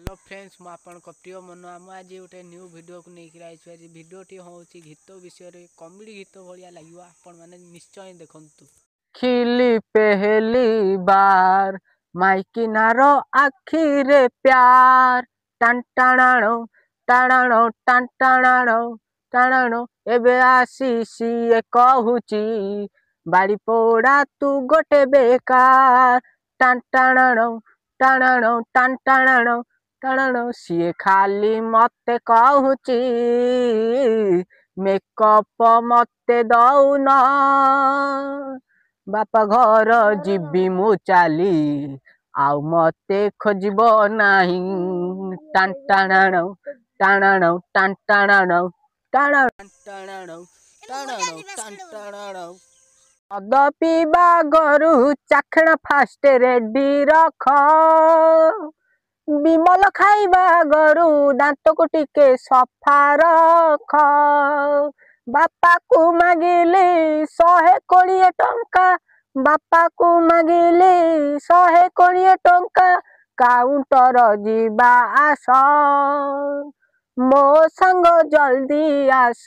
Hello friends मु आपनको प्रिय मन आम आज गोटे न्यू वीडियो को लेकर आई आज वीडियोटी हूँ गीत विषय कॉमेडी गीत भाया लगे आपण मैंने निश्चय देखु। खिली पहली बार माइकिनारो आखिरे प्यार टाण टाणाणो टाणाणो टाण टाणाणो टाणाणो एबे आसी सीए कहूची बाड़ी पोड़ा तू गोटे बेकार टाण टाणाणो टाणाणो टाण टाणाणो टाणाणो सीए खाली मते कहूची मेकअप मते दौन बापा घर जीवी मु चाली आउ मते खोजब नाही टाण टाणाणो टाणाणो टाण टाणाणो टाणाणो मद पीवा गरु चाखण फास्ट रेडी रख विमल खाइबा गरु दांत को टिके सफा रख बापा को मागिली 120 टंका बापा को मागिली 120 टंका काउंटर जीवा आस मो संग जल्दी आस।